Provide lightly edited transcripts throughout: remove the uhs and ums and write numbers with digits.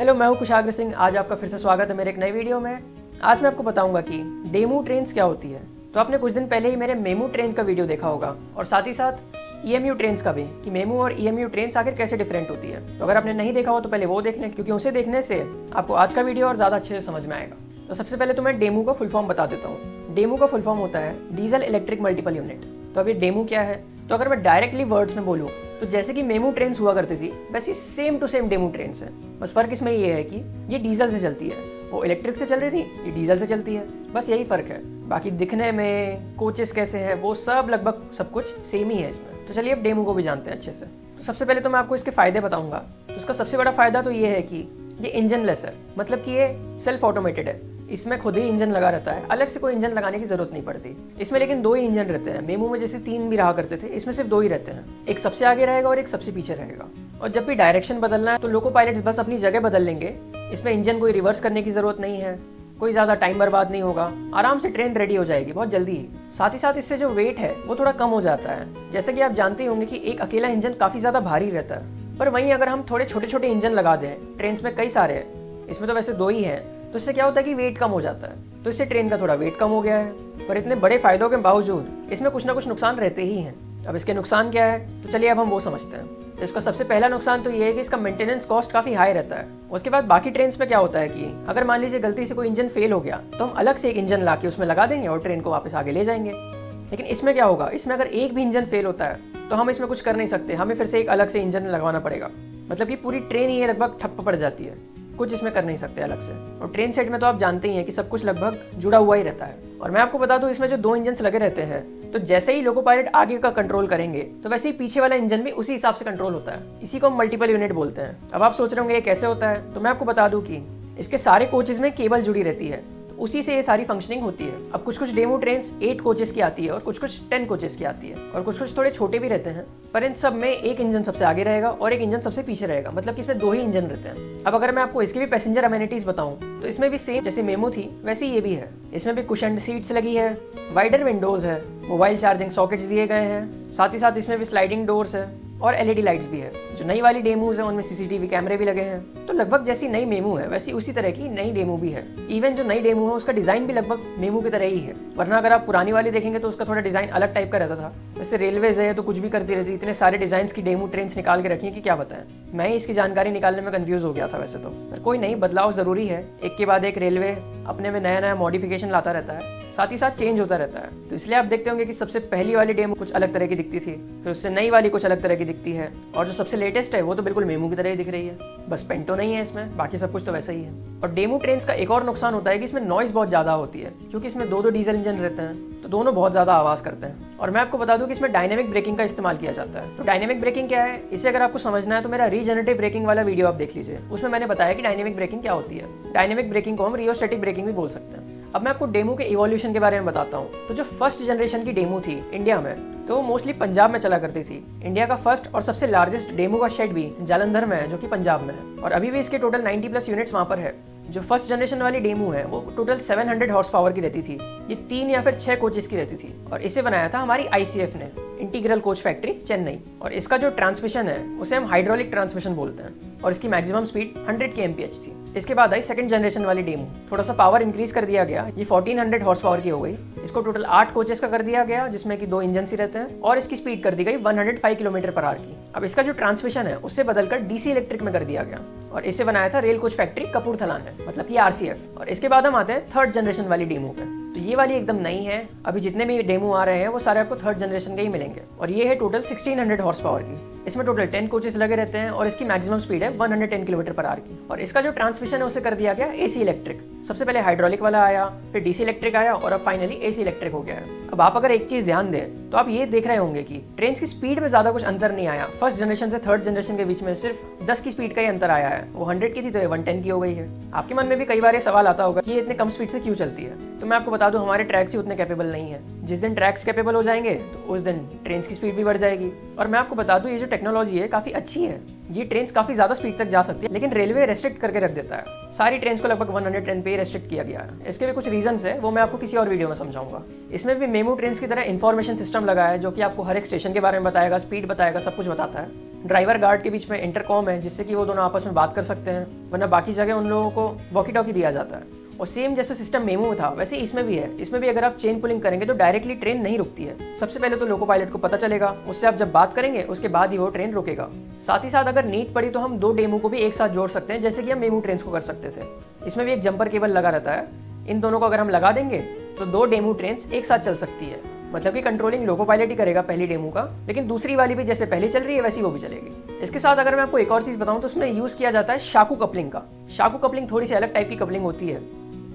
Hello, मैं हूं कुशाग्र सिंह। आज आपका फिर से स्वागत है मेरे एक नई वीडियो में। आज मैं आपको बताऊंगा कि डेमू ट्रेन्स क्या होती है। तो आपने कुछ दिन पहले ही मेरे मेमू ट्रेन का वीडियो देखा होगा और साथ ही साथ ईएमयू ट्रेन्स का भी, कि मेमू और ईएमयू ट्रेन्स आखिर कैसे डिफरेंट होती है। तो अगर आपने नहीं देखा हो तो पहले वो देख लें, क्योंकि उसे देखने से आपको आज का वीडियो और ज़्यादा अच्छे से समझ में आएगा। तो सबसे पहले तो मैं डेमू का फुल फॉर्म बता देता हूँ। डेमू का फुल फॉर्म होता है डीजल इलेक्ट्रिक मल्टीपल यूनिट। तो अभी डेमू क्या है, तो अगर मैं डायरेक्टली वर्ड्स में बोलूँ तो जैसे कि मेमू ट्रेन्स हुआ करती थी, वैसी same to same DEMU trains है। बस फर्क इसमें ये है कि ये डीजल से चलती है, वो इलेक्ट्रिक से चल रही थी, ये डीजल से चलती है। बस यही फ़र्क है। बाकी दिखने में, कोचेस कैसे हैं, वो सब लगभग सब कुछ सेम ही है इसमें। तो चलिए अब डेमू को भी जानते हैं अच्छे से। तो सबसे पहले तो मैं आपको इसके फ़ायदे बताऊंगा। तो इसका सबसे बड़ा फ़ायदा तो ये है कि ये इंजन लेस है, मतलब कि ये सेल्फ ऑटोमेटेड है। इसमें खुद ही इंजन लगा रहता है, अलग से कोई इंजन लगाने की जरूरत नहीं पड़ती। इसमें लेकिन दो ही इंजन रहते हैं। मेमू में जैसे 3 भी रहा करते थे, इसमें सिर्फ 2 ही रहते हैं। एक सबसे आगे रहेगा और एक सबसे पीछे रहेगा। और जब भी डायरेक्शन बदलना है तो लोको पायलट्स बस अपनी जगह बदल लेंगे। इसमें इंजन कोई रिवर्स करने की जरूरत नहीं है, कोई ज़्यादा टाइम बर्बाद नहीं होगा, आराम से ट्रेन रेडी हो जाएगी बहुत जल्दी ही। साथ ही साथ इससे जो वेट है वो थोड़ा कम हो जाता है। जैसे कि आप जानते होंगे कि एक अकेला इंजन काफ़ी ज़्यादा भारी रहता है, पर वहीं अगर हम थोड़े छोटे छोटे इंजन लगा दें, ट्रेन में कई सारे हैं, इसमें तो वैसे 2 ही हैं, तो इससे क्या होता है कि वेट कम हो जाता है। तो इससे ट्रेन का थोड़ा वेट कम हो गया है। पर इतने बड़े फायदों के बावजूद इसमें कुछ ना कुछ नुकसान रहते ही हैं। अब इसके नुकसान क्या है, तो चलिए अब हम वो समझते हैं। तो इसका सबसे पहला नुकसान तो ये है कि इसका मेंटेनेंस कॉस्ट काफ़ी हाई रहता है। उसके बाद बाकी ट्रेन में क्या होता है कि अगर मान लीजिए गलती से कोई इंजन फेल हो गया तो हम अलग से एक इंजन ला के उसमें लगा देंगे और ट्रेन को वापस आगे ले जाएंगे। लेकिन इसमें क्या होगा, इसमें अगर एक भी इंजन फेल होता है तो हम इसमें कुछ कर नहीं सकते, हमें फिर से एक अलग से इंजन लगवाना पड़ेगा। मतलब कि पूरी ट्रेन ही लगभग ठप्प पड़ जाती है, कुछ इसमें कर नहीं सकते अलग से। और ट्रेन सेट में तो आप जानते ही हैं कि सब कुछ लगभग जुड़ा हुआ ही रहता है। और मैं आपको बता दूं, इसमें जो 2 इंजन लगे रहते हैं, तो जैसे ही लोको पायलट आगे का कंट्रोल करेंगे तो वैसे ही पीछे वाला इंजन भी उसी हिसाब से कंट्रोल होता है। इसी को हम मल्टीपल यूनिट बोलते हैं। अब आप सोच रहे होंगे ये कैसे होता है, तो मैं आपको बता दूं कि इसके सारे कोचेज में केबल जुड़ी रहती है, उसी से ये सारी फंक्शनिंग होती है। अब कुछ कुछ डेमो ट्रेन्स 8 कोचेस की आती है और कुछ कुछ 10 कोचेस की आती है, और कुछ कुछ थोड़े छोटे भी रहते हैं। पर इन सब में एक इंजन सबसे आगे रहेगा और एक इंजन सबसे पीछे रहेगा, मतलब कि इसमें 2 ही इंजन रहते हैं। अब अगर मैं आपको इसके भी पैसेंजर अमेनिटीज बताऊं तो इसमें भी सेम जैसे मेमू थी वैसे ये भी है। इसमें भी कुशन्ड सीट्स लगी है, वाइडर विंडोज है, मोबाइल चार्जिंग सॉकेट्स दिए गए हैं, साथ ही साथ इसमें भी स्लाइडिंग डोर्स है और एलईडी लाइट्स भी है। जो नई वाली डेमूज है उनमें सीसीटीवी कैमरे भी लगे हैं। तो लगभग जैसी नई मेमू है वैसी उसी तरह की नई डेमू भी है। इवन जो नई डेमू है उसका डिजाइन भी लगभग मेमू की तरह ही है। वरना अगर आप पुरानी वाली देखेंगे तो उसका थोड़ा डिजाइन अलग टाइप का रहता था। वैसे रेलवेज है तो कुछ भी करती रहती, इतने सारे डिजाइन की डेमू ट्रेन्स निकाल के रखी है कि क्या बताएं। मैं ही इसकी जानकारी निकालने में कंफ्यूज हो गया था वैसे तो। पर कोई नहीं, बदलाव जरूरी है। एक के बाद एक रेलवे अपने में नया नया मॉडिफिकेशन लाता रहता है, साथ ही साथ चेंज होता रहता है। तो इसलिए आप देखते होंगे कि सबसे पहली वाली डेमो कुछ अलग तरह की दिखती थी, फिर उससे नई वाली कुछ अलग तरह की दिखती है, और जो सबसे लेटेस्ट है वो तो बिल्कुल मेमू की तरह ही दिख रही है। बस पेंटो नहीं है इसमें, बाकी सब कुछ तो वैसा ही है। और डेमो ट्रेन्स का एक और नुकसान होता है कि इसमें नॉइज बहुत ज़्यादा होती है, क्योंकि इसमें 2 डीजल इंजन रहते हैं, तो दोनों बहुत ज़्यादा आवाज़ करते हैं। और मैं आपको बता दूं कि इसमें डायनेमिक ब्रेकिंग का इस्तेमाल किया जाता है। तो डायनेमिक ब्रेकिंग क्या है, इसे अगर आपको समझना है तो मेरा रीजनरेटिव ब्रेकिंग वाला वीडियो आप देख लीजिए, उसमें मैंने बताया कि डायनेमिक ब्रेकिंग क्या होती है। डायनेमिक ब्रेकिंग को हम रियोस्टैटिक ब्रेकिंग भी बोल सकते हैं। अब मैं आपको डेमू के इवोल्यूशन के बारे में बताता हूँ। तो जो फर्स्ट जनरेशन की डेमू थी इंडिया में, तो मोस्टली पंजाब में चला करती थी। इंडिया का फर्स्ट और सबसे लार्जेस्ट डेमू का शेड भी जालंधर में है, जो कि पंजाब में है, और अभी भी इसके टोटल 90+ यूनिट्स वहाँ पर है। जो फर्स्ट जनरेशन वाली डेमू है वो टोटल 700 हॉर्स पावर की रहती थी। ये 3 या फिर 6 कोचेस की रहती थी, और इसे बनाया था हमारी ICF ने, इंटीग्रल कोच फैक्ट्री चेन्नई। और इसका जो ट्रांसमिशन है उसे हम हाइड्रोलिक ट्रांसमिशन बोलते हैं, और इसकी मैक्सिमम स्पीड 100 kmph थी। इसके बाद आई सेकंड जनरेशन वाली डेमू, थोड़ा सा पावर इंक्रीज कर दिया गया, ये 1400 हॉर्स पावर की हो गई। इसको टोटल 8 कोचेस का कर दिया गया, जिसमें कि 2 इंजन ही रहते हैं, और इसकी स्पीड कर दी गई 105 km/h की। अब इसका जो ट्रांसमिशन है उससे बदलकर DC इलेक्ट्रिक में कर दिया गया, और इसे बनाया था रेल कोच फैक्ट्री कपूरथला ने, मतलब कि RCF। और इसके बाद हम आते हैं थर्ड जनरेशन वाली डेमू पे। तो ये वाली एकदम नई है। अभी जितने भी डेमो आ रहे हैं वो सारे आपको थर्ड जनरेशन के ही मिलेंगे, और ये है टोटल 1600 हॉर्स पावर की। इसमें टोटल 10 कोचेस लगे रहते हैं, और इसकी मैक्सिमम स्पीड है 110 km/h की। और इसका जो ट्रांसमिशन है उसे कर दिया गया AC इलेक्ट्रिक। सबसे पहले हाइड्रोलिक वाला आया, फिर DC इलेक्ट्रिक आया, और अब फाइनली AC इलेक्ट्रिक हो गया है। अब आप अगर एक चीज ध्यान दें तो आप ये देख रहे होंगे कि ट्रेन की स्पीड में ज्यादा कुछ अंतर नहीं आया। फर्स्ट जनरेशन से थर्ड जनरेशन के बीच में सिर्फ 10 की स्पीड का ही अंतर आया है। वो 100 की थी तो ये 110 की हो गई है। आपके मन में भी कई बार ये सवाल आता होगा कि ये इतने कम स्पीड से क्यों चलती है। तो मैं आपको बता दूं, हमारे ट्रैक्स ही उतने कैपेबल नहीं है। जिस दिन ट्रैक्स कैपेबल हो जाएंगे तो उस दिन ट्रेन की स्पीड भी बढ़ जाएगी। और मैं आपको बता दूं, ये जो टेक्नोलॉजी है काफी अच्छी है। ये ट्रेन काफी ज्यादा स्पीड तक जा सकती है, लेकिन रेलवे रेस्ट्रिक्ट करके रख देता है। सारी ट्रेन को लगभग 110 पे ही रेस्ट्रिक्ट किया गया है। इसके भी कुछ रीजंस है, वो मैं आपको किसी और वीडियो में समझाऊंगा। इसमें भी मेमू ट्रेन की तरह इंफॉर्मेशन सिस्टम लगा है, जो कि आपको हर एक स्टेशन के बारे में बताएगा, स्पीड बताएगा, सब कुछ बताता है। ड्राइवर गार्ड के बीच में इंटरकॉम है जिससे कि वो दोनों आपस में बात कर सकते हैं, वरना बाकी जगह उन लोगों को वॉकी टॉकी दिया जाता है। और सेम जैसे सिस्टम मेमो में था वैसे इसमें भी है। इसमें भी अगर आप चेन पुलिंग करेंगे तो डायरेक्टली ट्रेन नहीं रुकती है। सबसे पहले तो लोको पायलट को पता चलेगा, उससे आप जब बात करेंगे उसके बाद ही वो ट्रेन रुकेगा। साथ ही साथ अगर नीड पड़ी तो हम 2 डेमो को भी एक साथ जोड़ सकते हैं, जैसे कि हम मेमो ट्रेन को कर सकते थे। इसमें भी एक जंपर केबल लगा रहता है। इन दोनों को अगर हम लगा देंगे तो 2 डेमो ट्रेन एक साथ चल सकती है। मतलब कि कंट्रोलिंग लोको पायलट ही करेगा पहली डेमो का, लेकिन दूसरी वाली भी जैसे पहले चल रही है वैसी वो भी चलेगी। इसके साथ अगर मैं आपको एक और चीज़ बताऊं तो उसमें यूज़ किया जाता है शाकू कपलिंग का। शाकू कपलिंग थोड़ी सी अलग टाइप की कपलिंग होती है,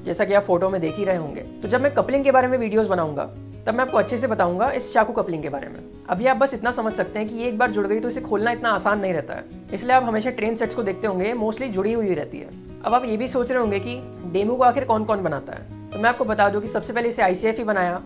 जैसा कि आप फोटो में देख ही रहे होंगे। तो जब मैं कपलिंग के बारे में वीडियोस बनाऊंगा तब मैं आपको अच्छे से बताऊंगा इस शाकू कपलिंग के बारे में। अभी आप बस इतना समझ सकते हैं कि ये एक बार जुड़ गई तो इसे खोलना इतना आसान नहीं रहता है, इसलिए आप हमेशा ट्रेन सेट्स को देखते होंगे मोस्टली जुड़ी हुई रहती है। अब आप ये भी सोच रहे होंगे कि डेमो को आखिर कौन कौन बनाता है, तो मैं आपको बता दूं कि सबसे पहले इसे ICF ही बनाया,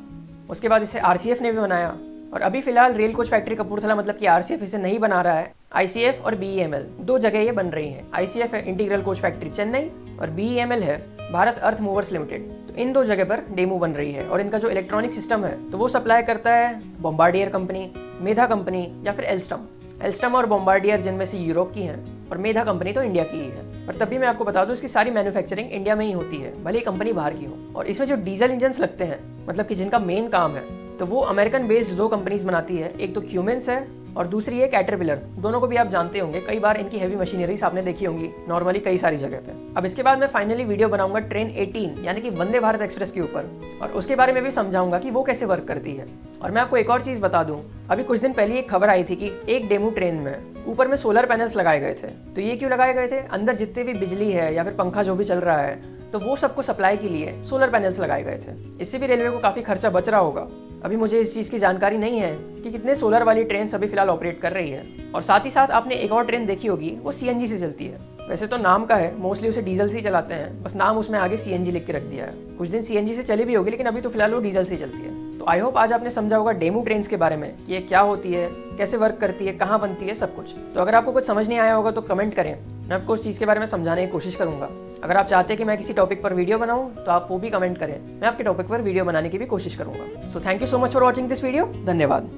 उसके बाद इसे RCF ने भी बनाया, और अभी फिलहाल रेल कोच फैक्ट्री कपूरथला मतलब कि RCF इसे नहीं बना रहा है। ICF और BEML 2 जगह ये बन रही हैं। ICF है इंटीग्रल कोच फैक्ट्री चेन्नई और BEML है भारत अर्थ मूवर्स लिमिटेड। तो इन 2 जगह पर डेमो बन रही है, और इनका जो इलेक्ट्रॉनिक सिस्टम है तो वो सप्लाई करता है बॉम्बार्डियर कंपनी, मेधा कंपनी या फिर एल्स्टम और बॉम्बार्डियर जिनमें से यूरोप की हैं, और मेधा कंपनी तो इंडिया की ही है। और तभी मैं आपको बता दूं इसकी सारी मैन्युफैक्चरिंग इंडिया में ही होती है, भले ही कंपनी बाहर की हो। और इसमें जो डीजल इंजन्स लगते हैं मतलब कि जिनका मेन काम है, तो वो अमेरिकन बेस्ड 2 कंपनीज बनाती है। एक तो क्यूमेंस है और दूसरी है कैटरपिलर। दोनों को भी आप जानते होंगे, कई बार इनकी हैवी मशीनरीज आपने देखी होंगी नॉर्मली कई सारी जगह पे। अब इसके बाद मैं फाइनली वीडियो बनाऊंगा ट्रेन 18 यानी कि वंदे भारत एक्सप्रेस के ऊपर, और उसके बारे में भी समझाऊंगा कि वो कैसे वर्क करती है। और मैं आपको एक और चीज़ बता दूं, अभी कुछ दिन पहले एक खबर आई थी कि एक डेमो ट्रेन में ऊपर में सोलर पैनल्स लगाए गए थे। तो ये क्यों लगाए गए थे? अंदर जितने भी बिजली है या फिर पंखा जो भी चल रहा है तो वो सबको सप्लाई के लिए सोलर पैनल्स लगाए गए थे। इससे भी रेलवे को काफ़ी खर्चा बच रहा होगा। अभी मुझे इस चीज़ की जानकारी नहीं है कि कितने सोलर वाली ट्रेन अभी फिलहाल ऑपरेट कर रही है। और साथ ही साथ आपने एक और ट्रेन देखी होगी, वो CNG से चलती है। वैसे तो नाम का है, मोस्टली उसे डीजल से ही चलाते हैं, बस नाम उसमें आगे CNG लिख के रख दिया है। कुछ दिन CNG से चली भी होगी, लेकिन अभी तो फिलहाल वो डीजल से ही चलती है। तो आई होप आज आपने समझा होगा डेमो ट्रेन्स के बारे में कि ये क्या होती है, कैसे वर्क करती है, कहाँ बनती है, सब कुछ। तो अगर आपको कुछ समझ नहीं आया होगा तो कमेंट करें, मैं आपको उस चीज़ के बारे में समझाने की कोशिश करूंगा। अगर आप चाहते हैं कि मैं किसी टॉपिक पर वीडियो बनाऊं तो आप वो भी कमेंट करें, मैं आपके टॉपिक पर वीडियो बनाने की भी कोशिश करूंगा। So thank you so much for watching this video. धन्यवाद।